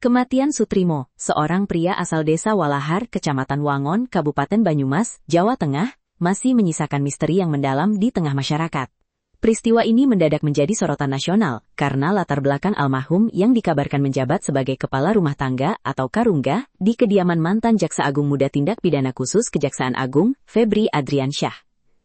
Kematian Sutrimo, seorang pria asal desa Walahar, Kecamatan Wangon, Kabupaten Banyumas, Jawa Tengah, masih menyisakan misteri yang mendalam di tengah masyarakat. Peristiwa ini mendadak menjadi sorotan nasional karena latar belakang almarhum yang dikabarkan menjabat sebagai Kepala Rumah Tangga atau Karungga di kediaman mantan Jaksa Agung Muda Tindak Pidana Khusus Kejaksaan Agung, Febri Adriansyah.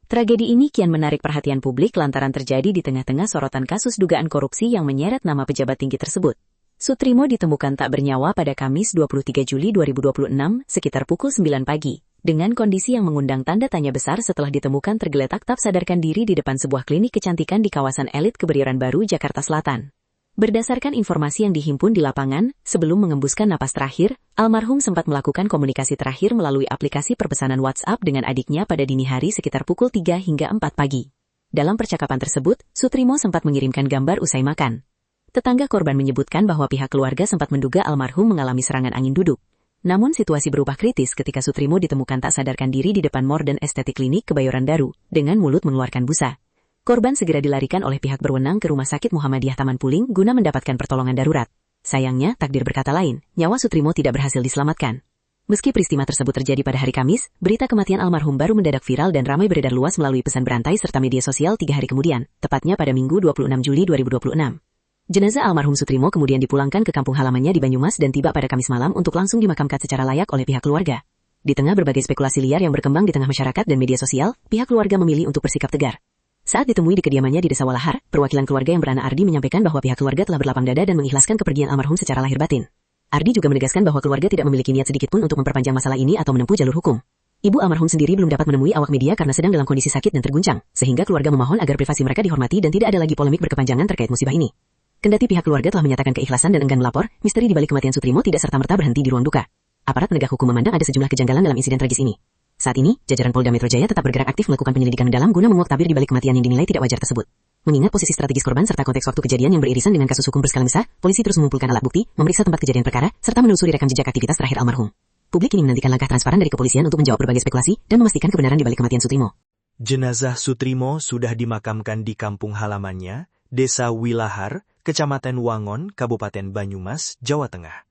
Tragedi ini kian menarik perhatian publik lantaran terjadi di tengah-tengah sorotan kasus dugaan korupsi yang menyeret nama pejabat tinggi tersebut. Sutrimo ditemukan tak bernyawa pada Kamis 23 Juli 2026 sekitar pukul 9 pagi, dengan kondisi yang mengundang tanda tanya besar setelah ditemukan tergeletak tak sadarkan diri di depan sebuah klinik kecantikan di kawasan elit Kebayoran Baru, Jakarta Selatan. Berdasarkan informasi yang dihimpun di lapangan, sebelum mengembuskan napas terakhir, almarhum sempat melakukan komunikasi terakhir melalui aplikasi perpesanan WhatsApp dengan adiknya pada dini hari sekitar pukul 3 hingga 4 pagi. Dalam percakapan tersebut, Sutrimo sempat mengirimkan gambar usai makan. Tetangga korban menyebutkan bahwa pihak keluarga sempat menduga almarhum mengalami serangan angin duduk. Namun situasi berubah kritis ketika Sutrimo ditemukan tak sadarkan diri di depan Modern Estetik Klinik Kebayoran Baru, dengan mulut mengeluarkan busa. Korban segera dilarikan oleh pihak berwenang ke Rumah Sakit Muhammadiyah Taman Puling guna mendapatkan pertolongan darurat. Sayangnya, takdir berkata lain, nyawa Sutrimo tidak berhasil diselamatkan. Meski peristiwa tersebut terjadi pada hari Kamis, berita kematian almarhum baru mendadak viral dan ramai beredar luas melalui pesan berantai serta media sosial 3 hari kemudian, tepatnya pada Minggu 26 Juli 2026. Jenazah almarhum Sutrimo kemudian dipulangkan ke kampung halamannya di Banyumas dan tiba pada Kamis malam untuk langsung dimakamkan secara layak oleh pihak keluarga. Di tengah berbagai spekulasi liar yang berkembang di tengah masyarakat dan media sosial, pihak keluarga memilih untuk bersikap tegar. Saat ditemui di kediamannya di Desa Walahar, perwakilan keluarga yang beranak Ardi menyampaikan bahwa pihak keluarga telah berlapang dada dan mengikhlaskan kepergian almarhum secara lahir batin. Ardi juga menegaskan bahwa keluarga tidak memiliki niat sedikit pun untuk memperpanjang masalah ini atau menempuh jalur hukum. Ibu almarhum sendiri belum dapat menemui awak media karena sedang dalam kondisi sakit dan terguncang, sehingga keluarga memohon agar privasi mereka dihormati dan tidak ada lagi polemik berkepanjangan terkait musibah ini. Kendati pihak keluarga telah menyatakan keikhlasan dan enggan melapor, misteri di balik kematian Sutrimo tidak serta-merta berhenti di ruang duka. Aparat penegak hukum memandang ada sejumlah kejanggalan dalam insiden tragis ini. Saat ini, jajaran Polda Metro Jaya tetap bergerak aktif melakukan penyelidikan mendalam guna menguak tabir di balik kematian yang dinilai tidak wajar tersebut. Mengingat posisi strategis korban serta konteks waktu kejadian yang beririsan dengan kasus hukum berskala besar, polisi terus mengumpulkan alat bukti, memeriksa tempat kejadian perkara, serta menelusuri rekam jejak aktivitas terakhir almarhum. Publik kini menantikan langkah transparan dari kepolisian untuk menjawab berbagai spekulasi dan memastikan kebenaran di balik kematian Sutrimo. Jenazah Sutrimo sudah dimakamkan di kampung halamannya, Desa Wilahar, Kecamatan Wangon, Kabupaten Banyumas, Jawa Tengah.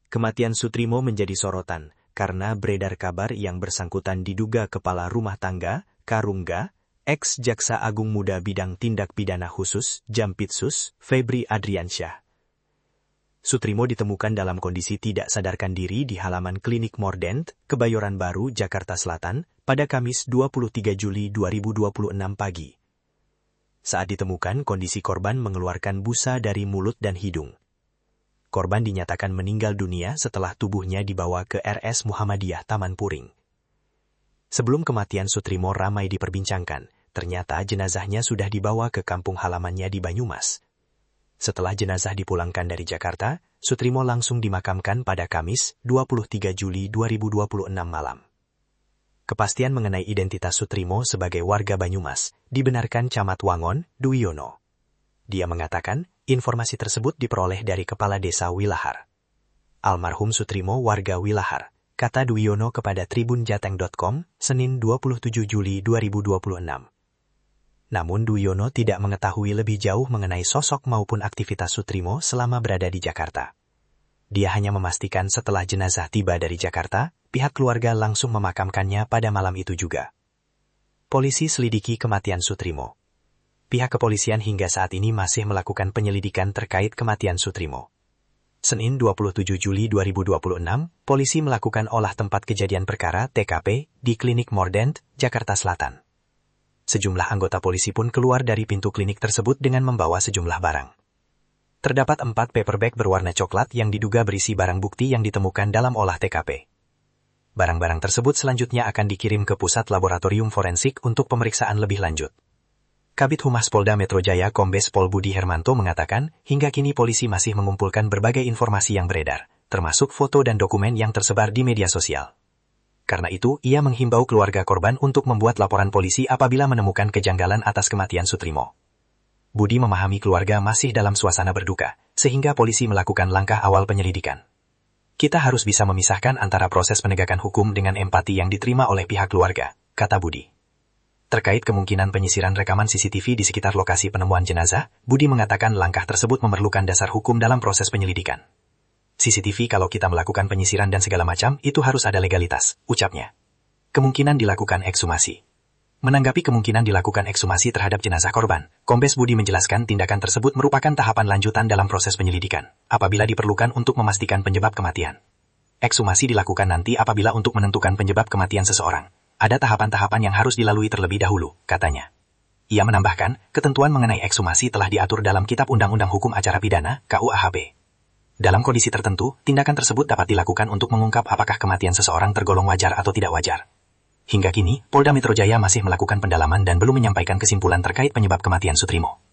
Kematian Sutrimo menjadi sorotan karena beredar kabar yang bersangkutan diduga Kepala Rumah Tangga, Karungga, ex-Jaksa Agung Muda Bidang Tindak Pidana Khusus, Jampitsus, Febri Adriansyah. Sutrimo ditemukan dalam kondisi tidak sadarkan diri di halaman Klinik Mordent, Kebayoran Baru, Jakarta Selatan, pada Kamis 23 Juli 2026 pagi. Saat ditemukan, kondisi korban mengeluarkan busa dari mulut dan hidung. Korban dinyatakan meninggal dunia setelah tubuhnya dibawa ke RS Muhammadiyah Taman Puring. Sebelum kematian Sutrimo ramai diperbincangkan, ternyata jenazahnya sudah dibawa ke kampung halamannya di Banyumas. Setelah jenazah dipulangkan dari Jakarta, Sutrimo langsung dimakamkan pada Kamis 23 Juli 2026 malam. Kepastian mengenai identitas Sutrimo sebagai warga Banyumas dibenarkan Camat Wangon, Duwiono. Dia mengatakan, informasi tersebut diperoleh dari Kepala Desa Wilahar. Almarhum Sutrimo warga Wilahar, kata Duwiono kepada tribunjateng.com, Senin 27 Juli 2026. Namun Duwiono tidak mengetahui lebih jauh mengenai sosok maupun aktivitas Sutrimo selama berada di Jakarta. Dia hanya memastikan setelah jenazah tiba dari Jakarta, pihak keluarga langsung memakamkannya pada malam itu juga. Polisi selidiki kematian Sutrimo. Pihak kepolisian hingga saat ini masih melakukan penyelidikan terkait kematian Sutrimo. Senin 27 Juli 2026, polisi melakukan olah tempat kejadian perkara (TKP) di Klinik Mordent, Jakarta Selatan. Sejumlah anggota polisi pun keluar dari pintu klinik tersebut dengan membawa sejumlah barang. Terdapat 4 paperback berwarna coklat yang diduga berisi barang bukti yang ditemukan dalam olah TKP. Barang-barang tersebut selanjutnya akan dikirim ke Pusat Laboratorium Forensik untuk pemeriksaan lebih lanjut. Kabid Humas Polda Metro Jaya Kombes Pol Budi Hermanto mengatakan, hingga kini polisi masih mengumpulkan berbagai informasi yang beredar, termasuk foto dan dokumen yang tersebar di media sosial. Karena itu, ia menghimbau keluarga korban untuk membuat laporan polisi apabila menemukan kejanggalan atas kematian Sutrimo. Budi memahami keluarga masih dalam suasana berduka, sehingga polisi melakukan langkah awal penyelidikan. Kita harus bisa memisahkan antara proses penegakan hukum dengan empati yang diterima oleh pihak keluarga, kata Budi. Terkait kemungkinan penyisiran rekaman CCTV di sekitar lokasi penemuan jenazah, Budi mengatakan langkah tersebut memerlukan dasar hukum dalam proses penyelidikan. CCTV kalau kita melakukan penyisiran dan segala macam, itu harus ada legalitas, ucapnya. Kemungkinan dilakukan ekshumasi. Menanggapi kemungkinan dilakukan ekshumasi terhadap jenazah korban, Kombes Budi menjelaskan tindakan tersebut merupakan tahapan lanjutan dalam proses penyelidikan, apabila diperlukan untuk memastikan penyebab kematian. Ekshumasi dilakukan nanti apabila untuk menentukan penyebab kematian seseorang. Ada tahapan-tahapan yang harus dilalui terlebih dahulu, katanya. Ia menambahkan, ketentuan mengenai ekshumasi telah diatur dalam Kitab Undang-Undang Hukum Acara Pidana, KUHP. Dalam kondisi tertentu, tindakan tersebut dapat dilakukan untuk mengungkap apakah kematian seseorang tergolong wajar atau tidak wajar. Hingga kini, Polda Metro Jaya masih melakukan pendalaman dan belum menyampaikan kesimpulan terkait penyebab kematian Sutrimo.